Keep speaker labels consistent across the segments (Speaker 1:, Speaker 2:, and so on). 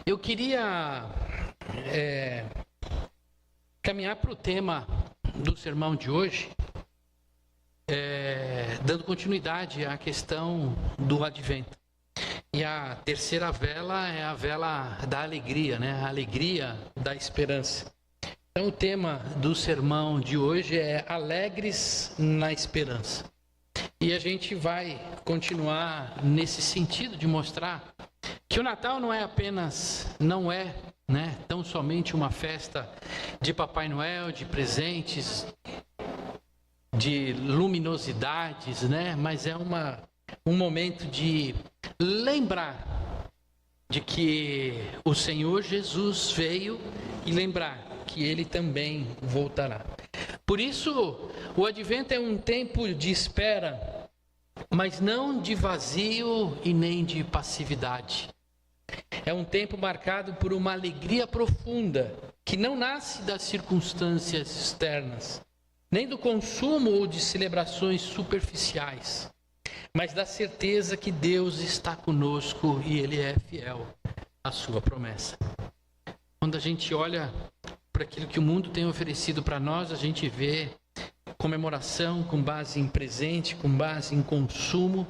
Speaker 1: Eu queria caminhar para o tema do sermão de hoje, dando continuidade à questão do advento. E a terceira vela é a vela da alegria, né? A alegria da esperança. Então o tema do sermão de hoje é alegres na esperança. E a gente vai continuar nesse sentido de mostrar que o Natal não é tão somente uma festa de Papai Noel, de presentes, de luminosidades, né? Mas é um momento de lembrar de que o Senhor Jesus veio e lembrar que Ele também voltará. Por isso, o Advento é um tempo de espera, mas não de vazio e nem de passividade. É um tempo marcado por uma alegria profunda, que não nasce das circunstâncias externas, nem do consumo ou de celebrações superficiais, mas da certeza que Deus está conosco e Ele é fiel à sua promessa. Quando a gente olha para aquilo que o mundo tem oferecido para nós, a gente vê comemoração com base em presente, com base em consumo,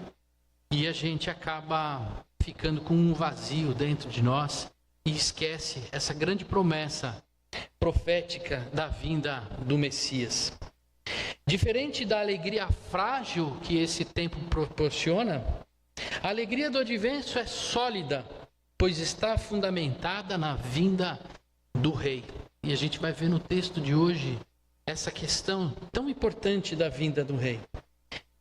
Speaker 1: e a gente acaba ficando com um vazio dentro de nós e esquece essa grande promessa profética da vinda do Messias. Diferente da alegria frágil que esse tempo proporciona, a alegria do advento é sólida, pois está fundamentada na vinda do Rei. E a gente vai ver no texto de hoje essa questão tão importante da vinda do Rei.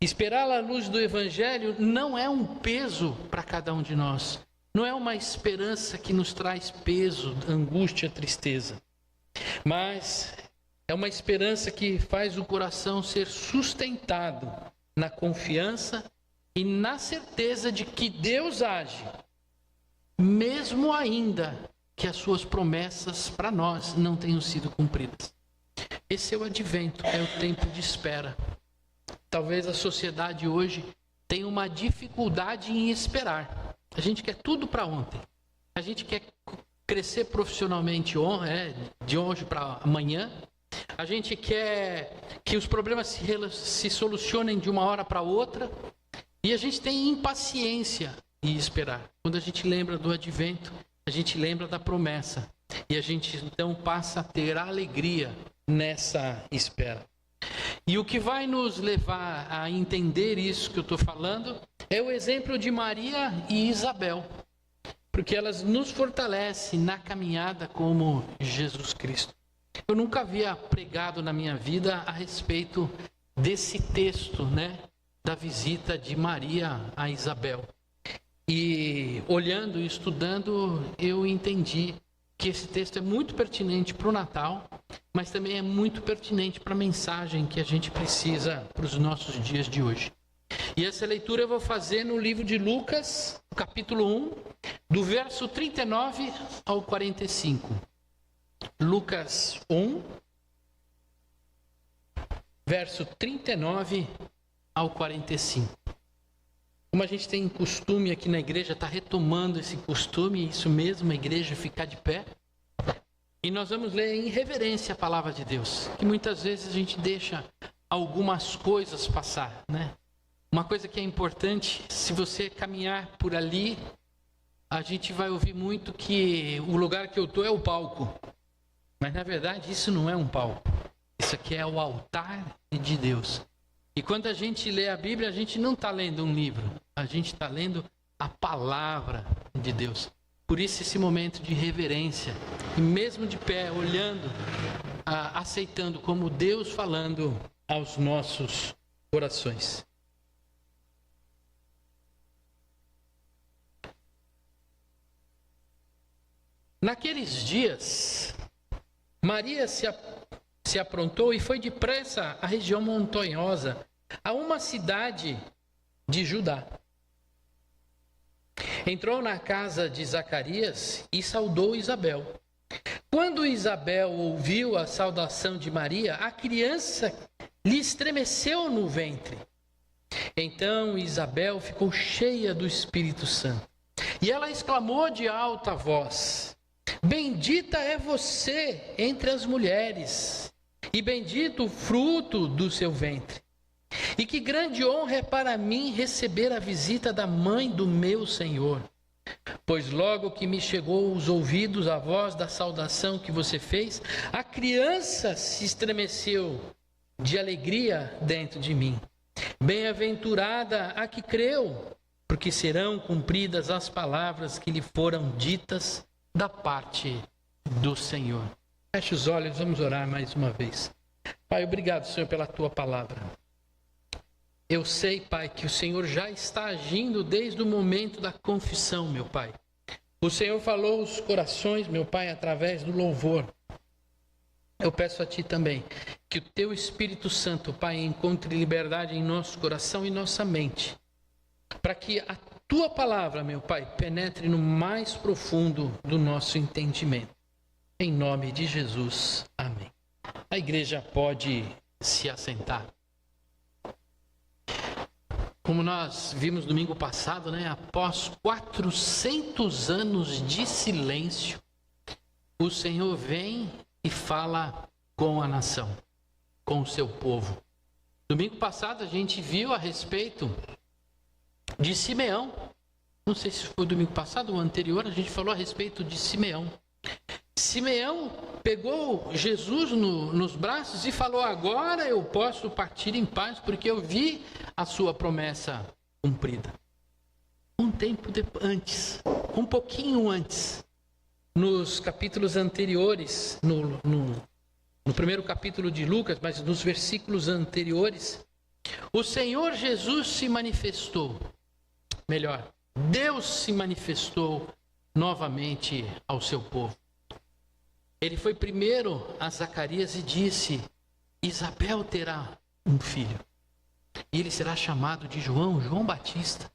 Speaker 1: Esperá-la à luz do Evangelho não é um peso para cada um de nós. Não é uma esperança que nos traz peso, angústia, tristeza. Mas é uma esperança que faz o coração ser sustentado na confiança e na certeza de que Deus age, mesmo ainda que as suas promessas para nós não tenham sido cumpridas. Esse é o advento, é o tempo de espera. Talvez a sociedade hoje tenha uma dificuldade em esperar. A gente quer tudo para ontem. A gente quer crescer profissionalmente de hoje para amanhã. A gente quer que os problemas se solucionem de uma hora para outra. E a gente tem impaciência em esperar. Quando a gente lembra do advento, a gente lembra da promessa. E a gente então passa a ter alegria nessa espera. E o que vai nos levar a entender isso que eu estou falando é o exemplo de Maria e Isabel, porque elas nos fortalecem na caminhada como Jesus Cristo. Eu nunca havia pregado na minha vida a respeito desse texto, da visita de Maria a Isabel. E olhando e estudando, eu entendi que esse texto é muito pertinente para o Natal, mas também é muito pertinente para a mensagem que a gente precisa para os nossos dias de hoje. E essa leitura eu vou fazer no livro de Lucas, capítulo 1, do verso 39 ao 45. Lucas 1, verso 39 ao 45. Como a gente tem costume aqui na igreja, está retomando esse costume, isso mesmo, a igreja ficar de pé. E nós vamos ler em reverência a palavra de Deus, que muitas vezes a gente deixa algumas coisas passar, Uma coisa que é importante, se você caminhar por ali, a gente vai ouvir muito que o lugar que eu estou é o palco. Mas na verdade isso não é um palco, isso aqui é o altar de Deus. E quando a gente lê a Bíblia, a gente não está lendo um livro, a gente está lendo a palavra de Deus. Por isso esse momento de reverência, e mesmo de pé, olhando, aceitando como Deus falando aos nossos corações. Naqueles dias, Maria se aprontou e foi depressa à região montanhosa, a uma cidade de Judá. Entrou na casa de Zacarias e saudou Isabel. Quando Isabel ouviu a saudação de Maria, a criança lhe estremeceu no ventre. Então Isabel ficou cheia do Espírito Santo. E ela exclamou de alta voz: bendita é você entre as mulheres, e bendito o fruto do seu ventre. E que grande honra é para mim receber a visita da mãe do meu Senhor. Pois logo que me chegou aos ouvidos a voz da saudação que você fez, a criança se estremeceu de alegria dentro de mim. Bem-aventurada a que creu, porque serão cumpridas as palavras que lhe foram ditas da parte do Senhor. Feche os olhos, vamos orar mais uma vez. Pai, obrigado, Senhor, pela tua palavra. Eu sei, Pai, que o Senhor já está agindo desde o momento da confissão, meu Pai. O Senhor falou os corações, meu Pai, através do louvor. Eu peço a Ti também que o Teu Espírito Santo, Pai, encontre liberdade em nosso coração e nossa mente, para que a Tua palavra, meu Pai, penetre no mais profundo do nosso entendimento. Em nome de Jesus. Amém. A igreja pode se assentar. Como nós vimos domingo passado, após 400 anos de silêncio, o Senhor vem e fala com a nação, com o seu povo. Domingo passado a gente viu a respeito de Simeão. Não sei se foi domingo passado ou anterior, a gente falou a respeito de Simeão. Simeão pegou Jesus nos braços e falou: agora eu posso partir em paz, porque eu vi a sua promessa cumprida. Um tempo antes, um pouquinho antes, nos capítulos anteriores, no primeiro capítulo de Lucas, mas nos versículos anteriores, o Senhor Jesus se manifestou, melhor, Deus se manifestou novamente ao seu povo. Ele foi primeiro a Zacarias e disse: Isabel terá um filho, e ele será chamado de João Batista,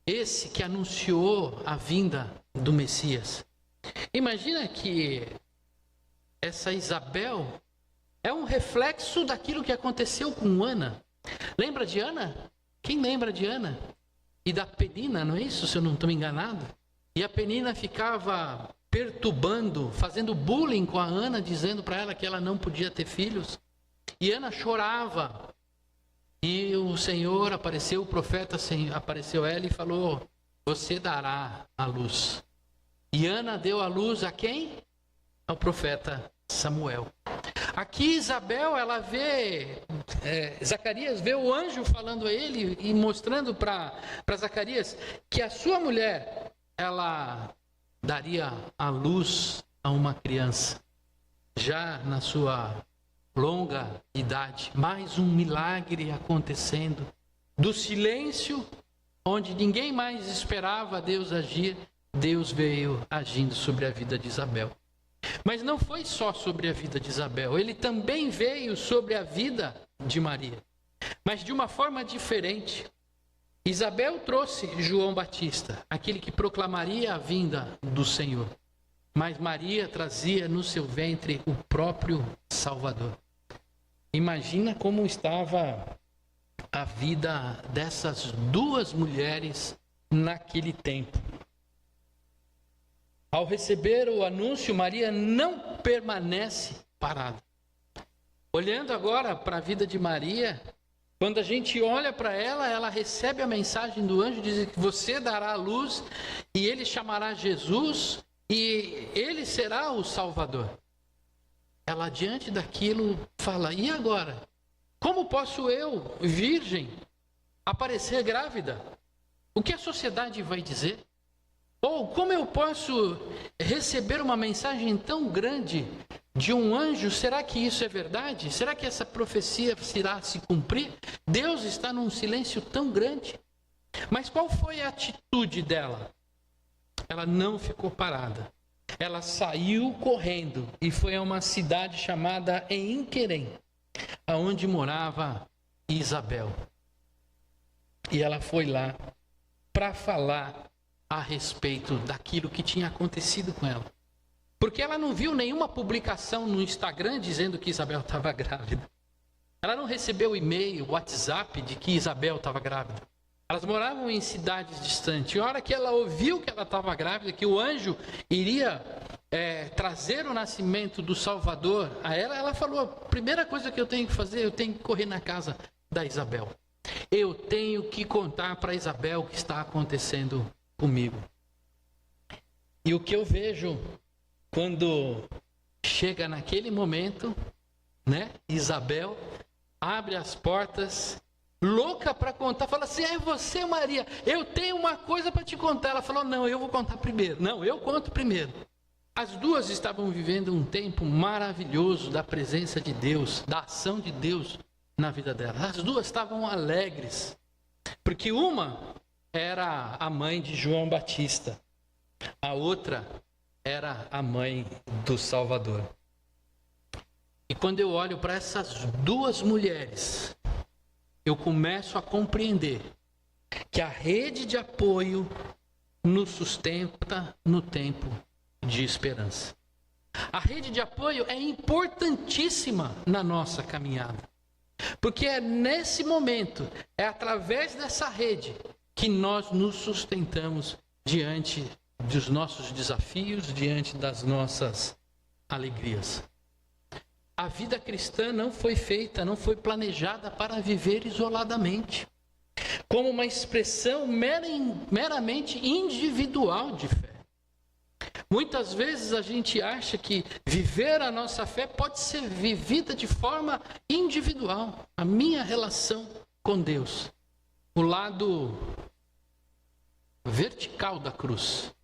Speaker 1: esse que anunciou a vinda do Messias. Imagina que essa Isabel é um reflexo daquilo que aconteceu com Ana. Lembra de Ana? Quem lembra de Ana? E da Penina, não é isso, se eu não estou enganado? E a Penina ficava perturbando, fazendo bullying com a Ana, dizendo para ela que ela não podia ter filhos. E Ana chorava. E o Senhor apareceu, o profeta apareceu a ela e falou: você dará a luz. E Ana deu a luz a quem? Ao profeta Samuel. Aqui Isabel, ela vê, Zacarias vê o anjo falando a ele e mostrando para Zacarias que a sua mulher, ela daria a luz a uma criança, já na sua longa idade. Mais um milagre acontecendo. Do silêncio, onde ninguém mais esperava Deus agir, Deus veio agindo sobre a vida de Isabel. Mas não foi só sobre a vida de Isabel, ele também veio sobre a vida de Maria, mas de uma forma diferente. Isabel trouxe João Batista, aquele que proclamaria a vinda do Senhor. Mas Maria trazia no seu ventre o próprio Salvador. Imagina como estava a vida dessas duas mulheres naquele tempo. Ao receber o anúncio, Maria não permanece parada. Olhando agora para a vida de Maria, quando a gente olha para ela, ela recebe a mensagem do anjo, diz que você dará a luz e ele chamará Jesus e ele será o Salvador. Ela, diante daquilo, fala: e agora? Como posso eu, virgem, aparecer grávida? O que a sociedade vai dizer? Ou como eu posso receber uma mensagem tão grande de um anjo? Será que isso é verdade? Será que essa profecia irá se cumprir? Deus está num silêncio tão grande. Mas qual foi a atitude dela? Ela não ficou parada. Ela saiu correndo e foi a uma cidade chamada Enquerem, aonde morava Isabel. E ela foi lá para falar a respeito daquilo que tinha acontecido com ela. Porque ela não viu nenhuma publicação no Instagram dizendo que Isabel estava grávida. Ela não recebeu e-mail, WhatsApp de que Isabel estava grávida. Elas moravam em cidades distantes. E a hora que ela ouviu que ela estava grávida, que o anjo iria trazer o nascimento do Salvador a ela, ela falou: a primeira coisa que eu tenho que fazer, eu tenho que correr na casa da Isabel. Eu tenho que contar para Isabel o que está acontecendo comigo. E o que eu vejo quando chega naquele momento, né? Isabel abre as portas, louca para contar, fala assim: é você, Maria, eu tenho uma coisa para te contar. Ela falou: não, eu vou contar primeiro. Não, eu conto primeiro. As duas estavam vivendo um tempo maravilhoso da presença de Deus, da ação de Deus na vida delas. As duas estavam alegres, porque uma era a mãe de João Batista, a outra era a mãe do Salvador. E quando eu olho para essas duas mulheres, eu começo a compreender que a rede de apoio nos sustenta no tempo de esperança. A rede de apoio é importantíssima na nossa caminhada, porque é nesse momento, é através dessa rede que nós nos sustentamos diante dos nossos desafios, diante das nossas alegrias. A vida cristã não foi feita, não foi planejada para viver isoladamente, como uma expressão meramente individual de fé. Muitas vezes a gente acha que viver a nossa fé pode ser vivida de forma individual. A minha relação com Deus, o lado vertical da cruz.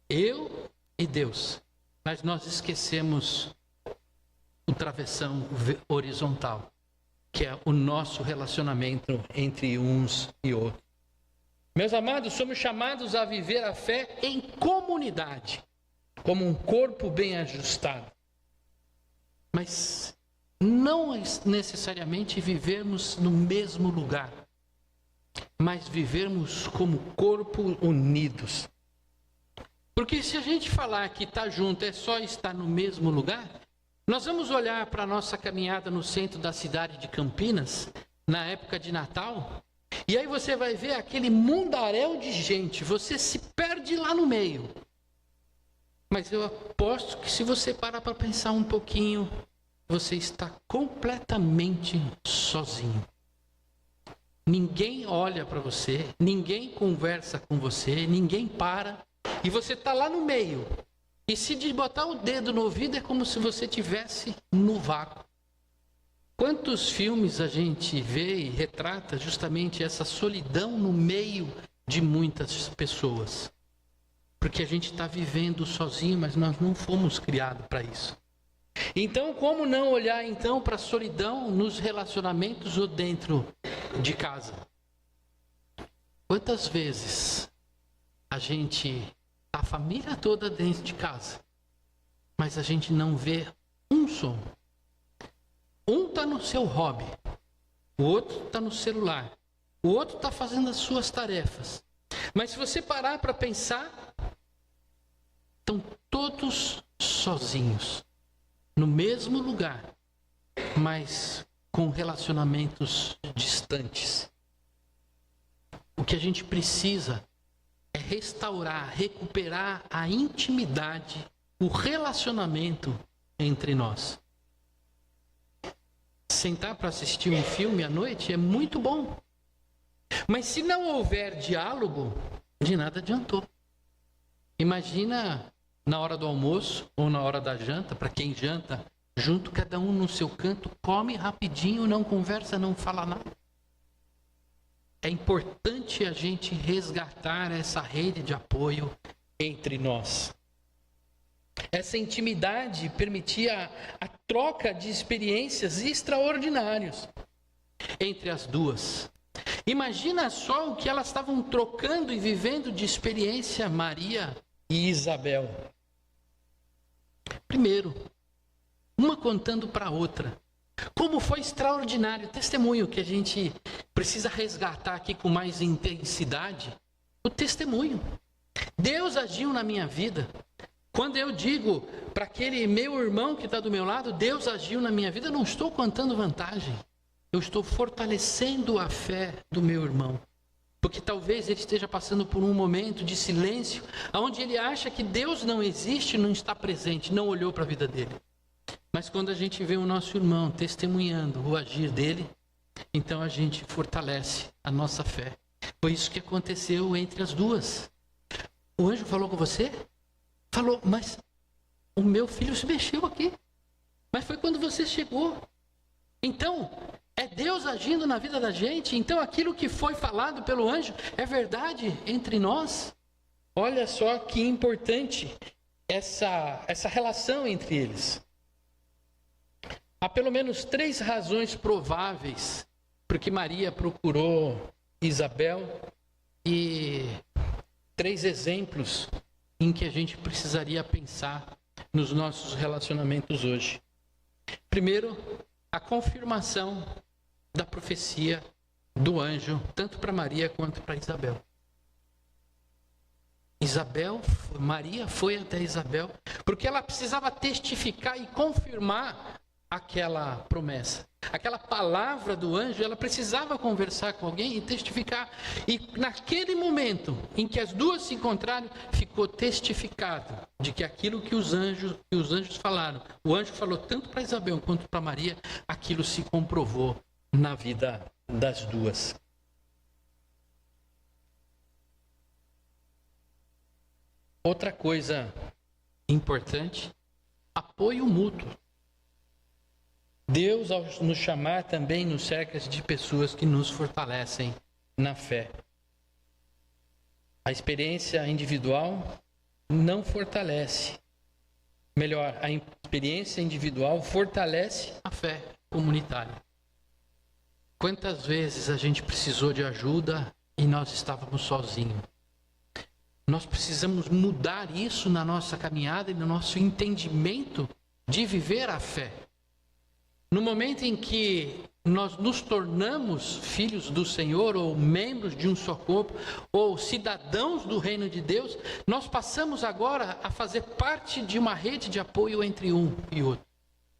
Speaker 1: Eu e Deus. Mas nós esquecemos o travessão horizontal, que é o nosso relacionamento entre uns e outros. Meus amados, somos chamados a viver a fé em comunidade, como um corpo bem ajustado. Mas não necessariamente vivermos no mesmo lugar, mas vivermos como corpo unidos. Porque se a gente falar que estar junto é só estar no mesmo lugar, nós vamos olhar para a nossa caminhada no centro da cidade de Campinas, na época de Natal, e aí você vai ver aquele mundaréu de gente, você se perde lá no meio. Mas eu aposto que se você parar para pensar um pouquinho, você está completamente sozinho. Ninguém olha para você, ninguém conversa com você, ninguém para, e você está lá no meio. E se de botar o dedo no ouvido é como se você estivesse no vácuo. Quantos filmes a gente vê e retrata justamente essa solidão no meio de muitas pessoas? Porque a gente está vivendo sozinho, mas nós não fomos criados para isso. Então, como não olhar então para a solidão nos relacionamentos ou dentro de casa? Quantas vezes a família toda dentro de casa, mas a gente não vê um som. Um está no seu hobby, o outro está no celular, o outro está fazendo as suas tarefas. Mas se você parar para pensar, estão todos sozinhos, no mesmo lugar, mas com relacionamentos distantes. O que a gente precisa é restaurar, recuperar a intimidade, o relacionamento entre nós. Sentar para assistir um filme à noite é muito bom. Mas se não houver diálogo, de nada adiantou. Imagina na hora do almoço ou na hora da janta, para quem janta junto, cada um no seu canto, come rapidinho, não conversa, não fala nada. É importante a gente resgatar essa rede de apoio entre nós. Essa intimidade permitia a troca de experiências extraordinárias entre as duas. Imagina só o que elas estavam trocando e vivendo de experiência, Maria e Isabel. Primeiro, uma contando para a outra. Como foi extraordinário o testemunho que a gente precisa resgatar aqui com mais intensidade. O testemunho. Deus agiu na minha vida. Quando eu digo para aquele meu irmão que está do meu lado, Deus agiu na minha vida, eu não estou contando vantagem. Eu estou fortalecendo a fé do meu irmão. Porque talvez ele esteja passando por um momento de silêncio, onde ele acha que Deus não existe, não está presente, não olhou para a vida dele. Mas quando a gente vê o nosso irmão testemunhando o agir dele, então a gente fortalece a nossa fé. Foi isso que aconteceu entre as duas. O anjo falou com você? Falou, mas o meu filho se mexeu aqui. Mas foi quando você chegou. Então, é Deus agindo na vida da gente. Então, aquilo que foi falado pelo anjo é verdade entre nós. Olha só que importante essa relação entre eles. Há pelo menos 3 razões prováveis porque Maria procurou Isabel e 3 exemplos em que a gente precisaria pensar nos nossos relacionamentos hoje. Primeiro, a confirmação da profecia do anjo, tanto para Maria quanto para Isabel. Maria foi até Isabel, porque ela precisava testificar e confirmar aquela promessa. Aquela palavra do anjo, ela precisava conversar com alguém e testificar. E naquele momento em que as duas se encontraram, ficou testificado de que aquilo que os anjos falaram, o anjo falou tanto para Isabel quanto para Maria, aquilo se comprovou na vida das duas. Outra coisa importante, apoio mútuo. Deus, ao nos chamar, também nos cerca de pessoas que nos fortalecem na fé. A experiência individual não fortalece. Melhor, a experiência individual fortalece a fé comunitária. Quantas vezes a gente precisou de ajuda e nós estávamos sozinhos? Nós precisamos mudar isso na nossa caminhada e no nosso entendimento de viver a fé. No momento em que nós nos tornamos filhos do Senhor, ou membros de um só corpo, ou cidadãos do reino de Deus, nós passamos agora a fazer parte de uma rede de apoio entre um e outro.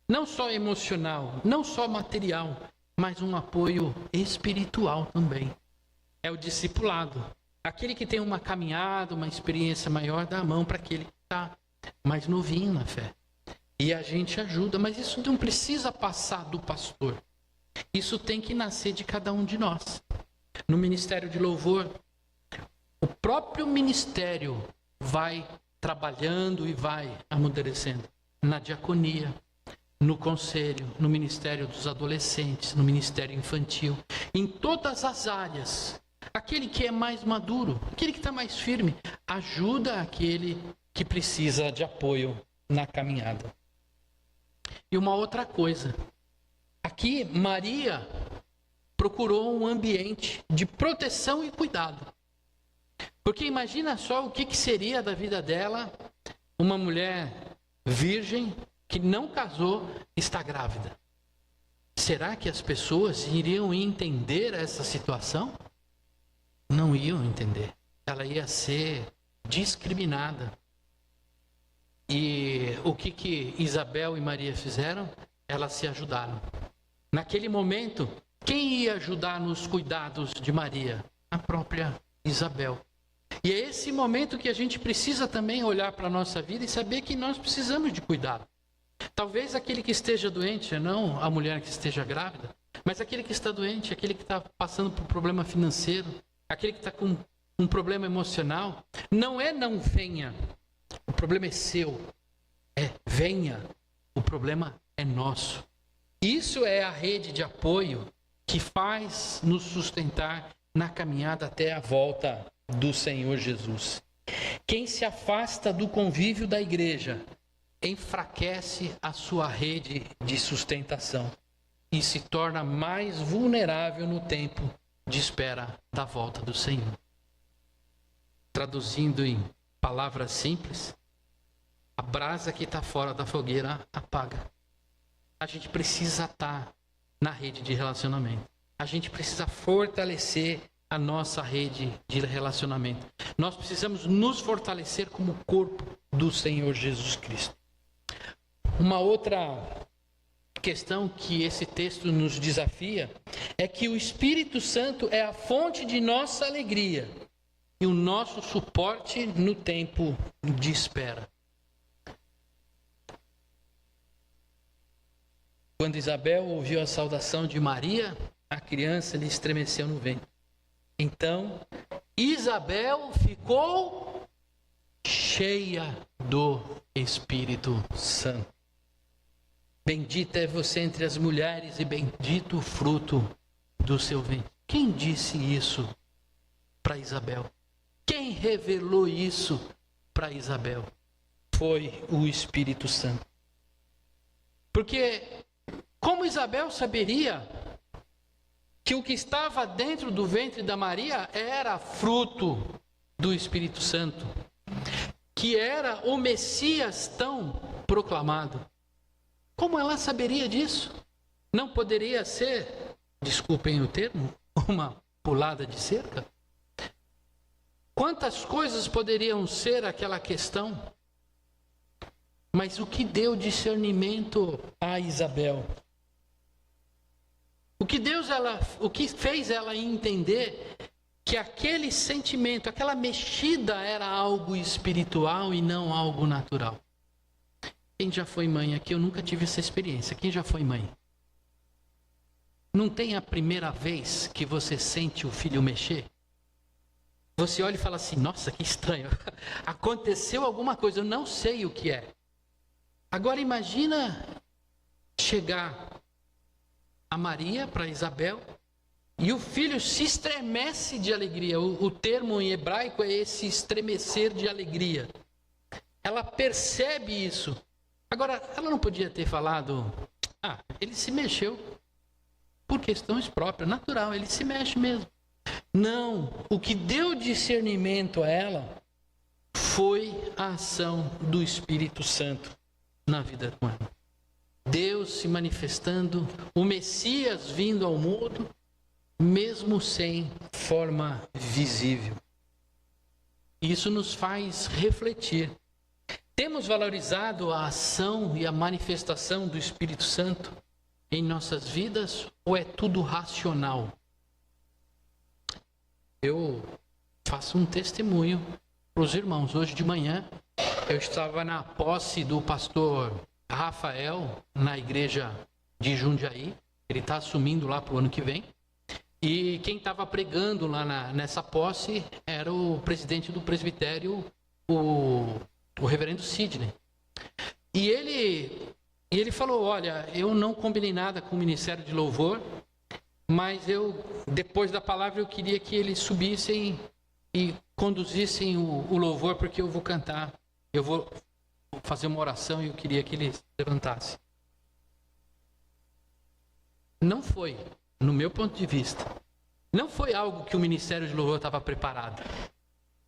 Speaker 1: Não só emocional, não só material, mas um apoio espiritual também. É o discipulado. Aquele que tem uma caminhada, uma experiência maior, dá a mão para aquele que está mais novinho na fé. E a gente ajuda, mas isso não precisa passar do pastor. Isso tem que nascer de cada um de nós. No ministério de louvor, o próprio ministério vai trabalhando e vai amadurecendo. Na diaconia, no conselho, no ministério dos adolescentes, no ministério infantil, em todas as áreas. Aquele que é mais maduro, aquele que está mais firme, ajuda aquele que precisa de apoio na caminhada. E uma outra coisa, aqui Maria procurou um ambiente de proteção e cuidado. Porque imagina só o que seria da vida dela, uma mulher virgem que não casou, está grávida. Será que as pessoas iriam entender essa situação? Não iam entender. Ela ia ser discriminada. E o que Isabel e Maria fizeram? Elas se ajudaram. Naquele momento, quem ia ajudar nos cuidados de Maria? A própria Isabel. E é esse momento que a gente precisa também olhar para a nossa vida e saber que nós precisamos de cuidado. Talvez aquele que esteja doente, não a mulher que esteja grávida, mas aquele que está doente, aquele que está passando por problema financeiro, aquele que está com um problema emocional, não venha. O problema é seu. Venha. O problema é nosso. Isso é a rede de apoio que faz nos sustentar na caminhada até a volta do Senhor Jesus. Quem se afasta do convívio da igreja enfraquece a sua rede de sustentação e se torna mais vulnerável no tempo de espera da volta do Senhor. Traduzindo em palavras simples, a brasa que está fora da fogueira apaga. A gente precisa estar na rede de relacionamento. A gente precisa fortalecer a nossa rede de relacionamento. Nós precisamos nos fortalecer como corpo do Senhor Jesus Cristo. Uma outra questão que esse texto nos desafia é que o Espírito Santo é a fonte de nossa alegria e o nosso suporte no tempo de espera. Quando Isabel ouviu a saudação de Maria, a criança lhe estremeceu no ventre. Então, Isabel ficou cheia do Espírito Santo. Bendita é você entre as mulheres e bendito o fruto do seu ventre. Quem disse isso para Isabel? Quem revelou isso para Isabel? Foi o Espírito Santo. Porque como Isabel saberia que o que estava dentro do ventre da Maria era fruto do Espírito Santo, que era o Messias tão proclamado? Como ela saberia disso? Não poderia ser, desculpem o termo, uma pulada de cerca? Quantas coisas poderiam ser aquela questão? Mas o que deu discernimento a Isabel? O que fez ela entender que aquele sentimento, aquela mexida era algo espiritual e não algo natural? Quem já foi mãe aqui? Eu nunca tive essa experiência. Quem já foi mãe? Não tem a primeira vez que você sente o filho mexer? Você olha e fala assim, nossa, que estranho. Aconteceu alguma coisa, eu não sei o que é. Agora imagina chegar a Maria para Isabel e o filho se estremece de alegria. O termo em hebraico é esse estremecer de alegria. Ela percebe isso. Agora, ela não podia ter falado, ele se mexeu por questões próprias, natural, ele se mexe mesmo. Não, o que deu discernimento a ela foi a ação do Espírito Santo na vida com ela. Deus se manifestando, o Messias vindo ao mundo, mesmo sem forma visível. Isso nos faz refletir. Temos valorizado a ação e a manifestação do Espírito Santo em nossas vidas ou é tudo racional? Eu faço um testemunho para os irmãos. Hoje de manhã eu estava na posse do pastor Rafael na igreja de Jundiaí. Ele está assumindo lá para o ano que vem. E quem estava pregando lá nessa posse era o presidente do presbitério, o reverendo Sidney. E ele falou, olha, eu não combinei nada com o Ministério de Louvor, mas depois da palavra, eu queria que eles subissem e conduzissem o louvor, porque eu vou cantar. Eu vou fazer uma oração e eu queria que eles levantassem. Não foi, no meu ponto de vista, não foi algo que o Ministério de Louvor estava preparado.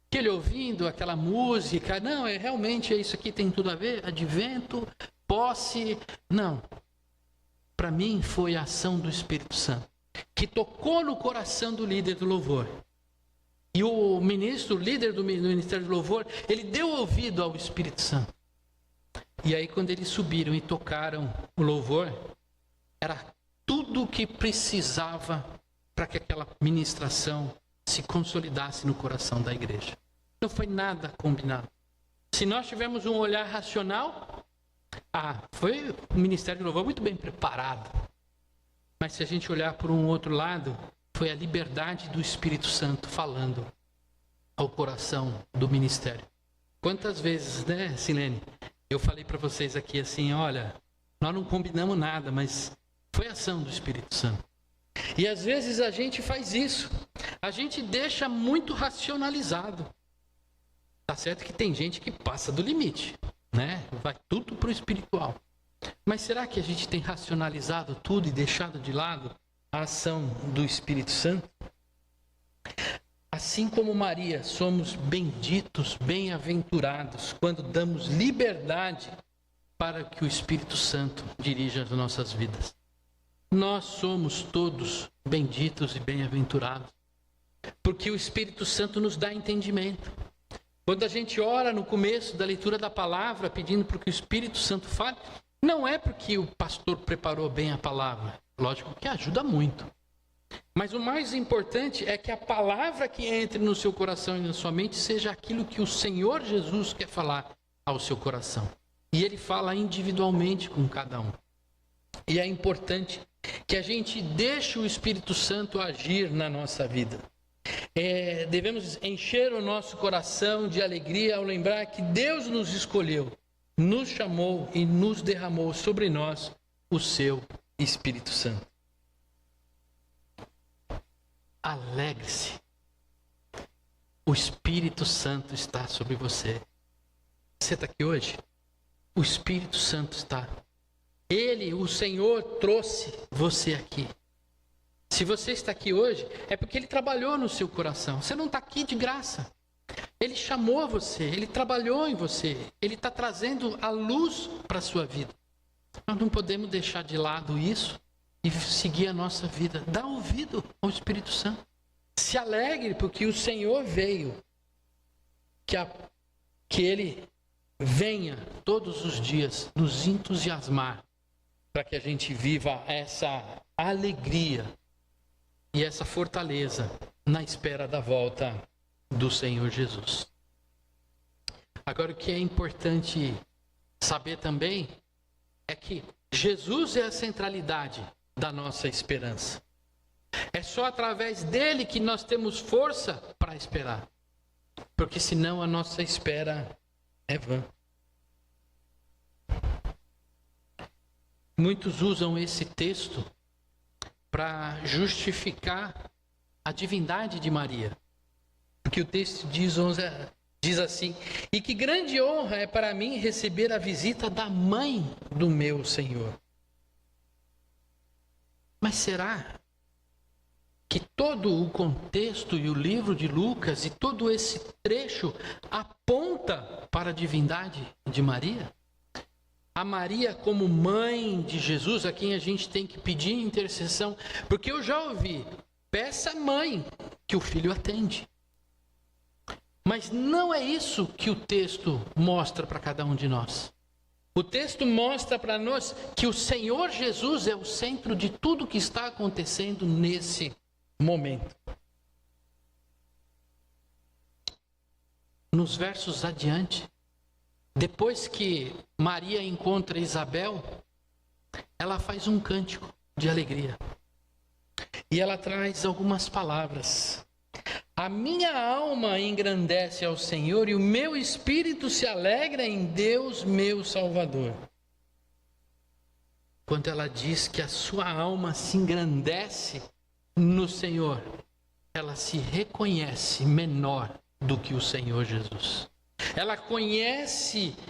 Speaker 1: Que ele ouvindo aquela música, não, realmente isso aqui tem tudo a ver, advento, posse, não. Para mim foi a ação do Espírito Santo, que tocou no coração do líder do louvor. E o líder do Ministério do Louvor, ele deu ouvido ao Espírito Santo. E aí quando eles subiram e tocaram o louvor, era tudo o que precisava para que aquela ministração se consolidasse no coração da igreja. Não foi nada combinado. Se nós tivermos um olhar racional, foi o Ministério do Louvor muito bem preparado. Mas se a gente olhar por um outro lado, foi a liberdade do Espírito Santo falando ao coração do ministério. Quantas vezes, né, Silene? Eu falei para vocês aqui assim, olha, nós não combinamos nada, mas foi a ação do Espírito Santo. E às vezes a gente faz isso. A gente deixa muito racionalizado. Tá certo que tem gente que passa do limite, né? Vai tudo pro espiritual. Mas será que a gente tem racionalizado tudo e deixado de lado a ação do Espírito Santo? Assim como Maria, somos benditos, bem-aventurados, quando damos liberdade para que o Espírito Santo dirija as nossas vidas. Nós somos todos benditos e bem-aventurados, porque o Espírito Santo nos dá entendimento. Quando a gente ora no começo da leitura da palavra, pedindo para que o Espírito Santo fale, Não é porque o pastor preparou bem a palavra. Lógico que ajuda muito. Mas o mais importante é que a palavra que entre no seu coração e na sua mente seja aquilo que o Senhor Jesus quer falar ao seu coração. E Ele fala individualmente com cada um. E é importante que a gente deixe o Espírito Santo agir na nossa vida. Devemos encher o nosso coração de alegria ao lembrar que Deus nos escolheu, nos chamou e nos derramou sobre nós o seu Espírito Santo. Alegre-se. O Espírito Santo está sobre você. Você está aqui hoje? O Espírito Santo está. Ele, o Senhor, trouxe você aqui. Se você está aqui hoje, é porque Ele trabalhou no seu coração. Você não está aqui de graça. Ele chamou você, Ele trabalhou em você. Ele está trazendo a luz para a sua vida. Nós não podemos deixar de lado isso e seguir a nossa vida. Dá ouvido ao Espírito Santo. Se alegre porque o Senhor veio. Que Ele venha todos os dias nos entusiasmar para que a gente viva essa alegria e essa fortaleza na espera da volta do Senhor Jesus. Agora, o que é importante saber também é que Jesus é a centralidade da nossa esperança. É só através dele que nós temos força para esperar, porque senão a nossa espera é vã. Muitos usam esse texto para justificar a divindade de Maria. Porque o texto diz assim: e que grande honra é para mim receber a visita da mãe do meu Senhor. Mas será que todo o contexto e o livro de Lucas e todo esse trecho aponta para a divindade de Maria? A Maria como mãe de Jesus, a quem a gente tem que pedir intercessão, porque eu já ouvi, peça à mãe que o filho atende. Mas não é isso que o texto mostra para cada um de nós. O texto mostra para nós que o Senhor Jesus é o centro de tudo que está acontecendo nesse momento. Nos versos adiante, depois que Maria encontra Isabel, ela faz um cântico de alegria. E ela traz algumas palavras. A minha alma engrandece ao Senhor e o meu espírito se alegra em Deus, meu Salvador. Quando ela diz que a sua alma se engrandece no Senhor, ela se reconhece menor do que o Senhor Jesus. Ela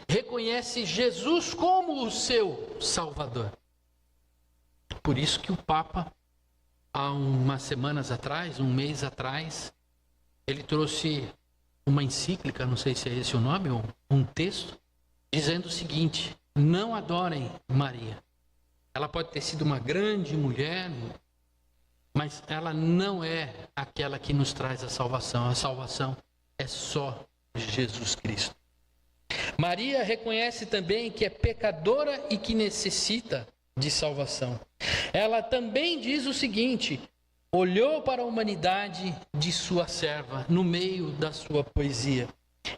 Speaker 1: reconhece Jesus como o seu Salvador. Por isso que o Papa, há umas semanas atrás, um mês atrás, ele trouxe uma encíclica, não sei se é esse o nome, ou um texto, dizendo o seguinte: não adorem Maria. Ela pode ter sido uma grande mulher, mas ela não é aquela que nos traz a salvação. A salvação é só Jesus Cristo. Maria reconhece também que é pecadora e que necessita de salvação. Ela também diz o seguinte: olhou para a humanidade de sua serva no meio da sua poesia.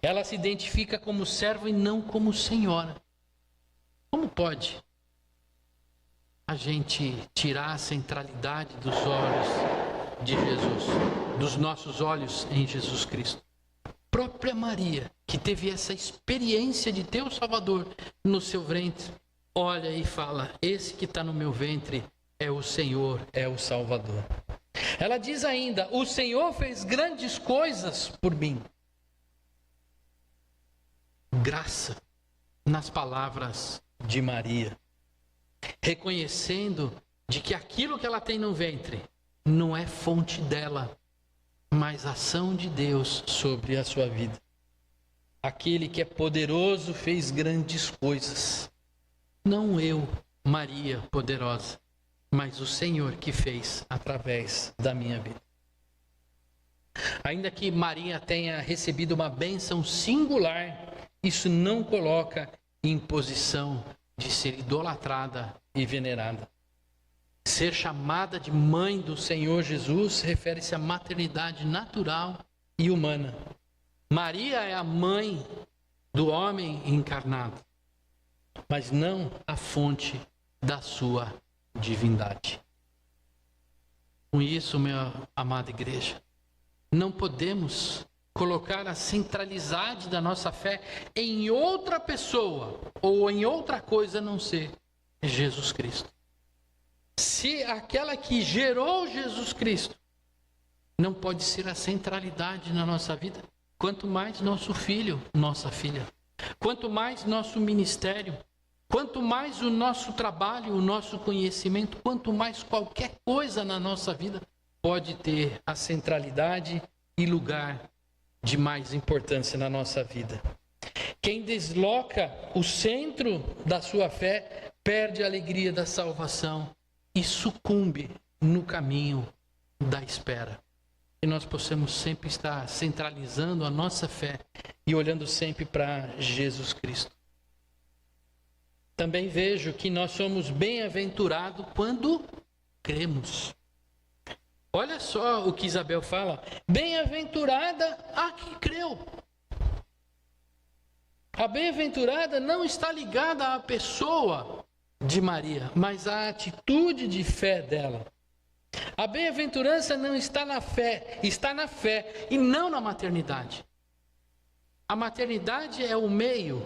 Speaker 1: Ela se identifica como serva e não como senhora. Como pode a gente tirar a centralidade dos olhos de Jesus, dos nossos olhos em Jesus Cristo? Própria Maria, que teve essa experiência de ter o Salvador no seu ventre, olha e fala: esse que está no meu ventre é o Senhor, é o Salvador. Ela diz ainda: o Senhor fez grandes coisas por mim. Graça nas palavras de Maria, reconhecendo de que aquilo que ela tem no ventre não é fonte dela, mas ação de Deus sobre a sua vida. Aquele que é poderoso fez grandes coisas. Não eu, Maria poderosa, mas o Senhor que fez através da minha vida. Ainda que Maria tenha recebido uma bênção singular, isso não coloca em posição de ser idolatrada e venerada. Ser chamada de mãe do Senhor Jesus refere-se à maternidade natural e humana. Maria é a mãe do homem encarnado, mas não a fonte da sua divindade. Com isso, minha amada igreja, não podemos colocar a centralidade da nossa fé em outra pessoa ou em outra coisa a não ser Jesus Cristo. Se aquela que gerou Jesus Cristo não pode ser a centralidade na nossa vida, quanto mais nosso filho, nossa filha, quanto mais nosso ministério, quanto mais o nosso trabalho, o nosso conhecimento, quanto mais qualquer coisa na nossa vida pode ter a centralidade e lugar de mais importância na nossa vida. Quem desloca o centro da sua fé perde a alegria da salvação e sucumbe no caminho da espera. Que nós possamos sempre estar centralizando a nossa fé e olhando sempre para Jesus Cristo. Também vejo que nós somos bem-aventurados quando cremos. Olha só o que Isabel fala. Bem-aventurada a que creu. A bem-aventurada não está ligada à pessoa de Maria, mas à atitude de fé dela. A bem-aventurança não está na fé, está na fé e não na maternidade. A maternidade é o meio,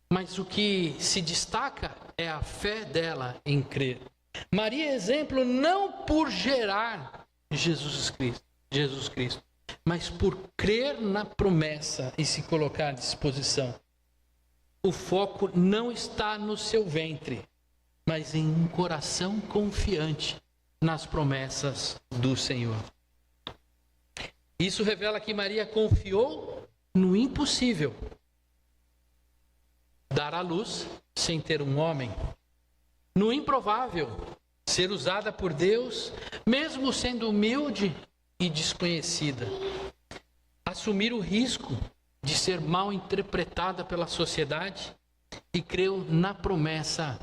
Speaker 1: mas o que se destaca é a fé dela em crer. Maria é exemplo não por gerar Jesus Cristo, mas por crer na promessa e se colocar à disposição. O foco não está no seu ventre, mas em um coração confiante nas promessas do Senhor. Isso revela que Maria confiou no impossível. Dar à luz sem ter um homem. No improvável, ser usada por Deus, mesmo sendo humilde e desconhecida. Assumir o risco de ser mal interpretada pela sociedade e creu na promessa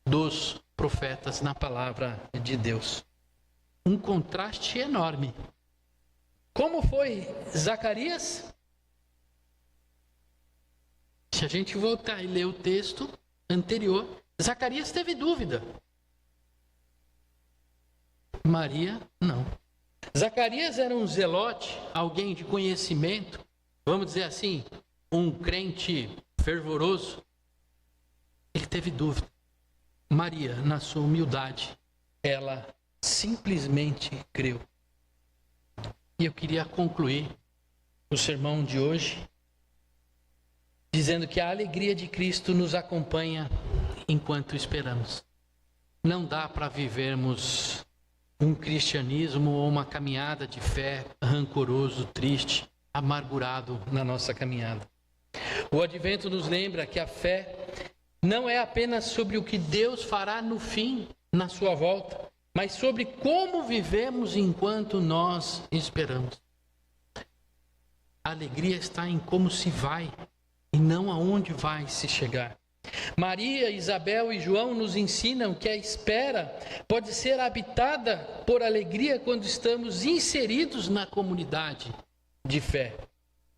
Speaker 1: dos profetas, na palavra de Deus. Um contraste enorme. Como foi Zacarias? Se a gente voltar e ler o texto anterior, Zacarias teve dúvida. Maria, não. Zacarias era um zelote, alguém de conhecimento, vamos dizer assim, um crente fervoroso. Ele teve dúvida. Maria, na sua humildade, ela simplesmente creu. E eu queria concluir o sermão de hoje dizendo que a alegria de Cristo nos acompanha enquanto esperamos. Não dá para vivermos um cristianismo ou uma caminhada de fé rancoroso, triste, amargurado na nossa caminhada. O advento nos lembra que a fé não é apenas sobre o que Deus fará no fim, na sua volta, mas sobre como vivemos enquanto nós esperamos. A alegria está em como se vai e não aonde vai se chegar. Maria, Isabel e João nos ensinam que a espera pode ser habitada por alegria quando estamos inseridos na comunidade de fé,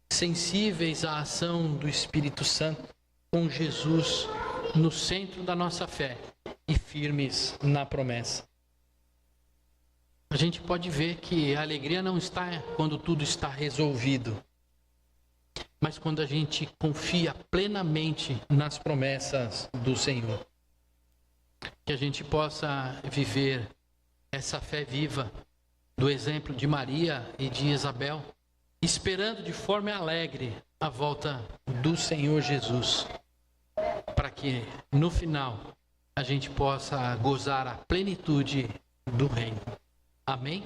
Speaker 1: sensíveis à ação do Espírito Santo, com Jesus no centro da nossa fé e firmes na promessa. A gente pode ver que a alegria não está quando tudo está resolvido, mas quando a gente confia plenamente nas promessas do Senhor. Que a gente possa viver essa fé viva do exemplo de Maria e de Isabel, esperando de forma alegre a volta do Senhor Jesus, para que no final a gente possa gozar a plenitude do reino. Amém?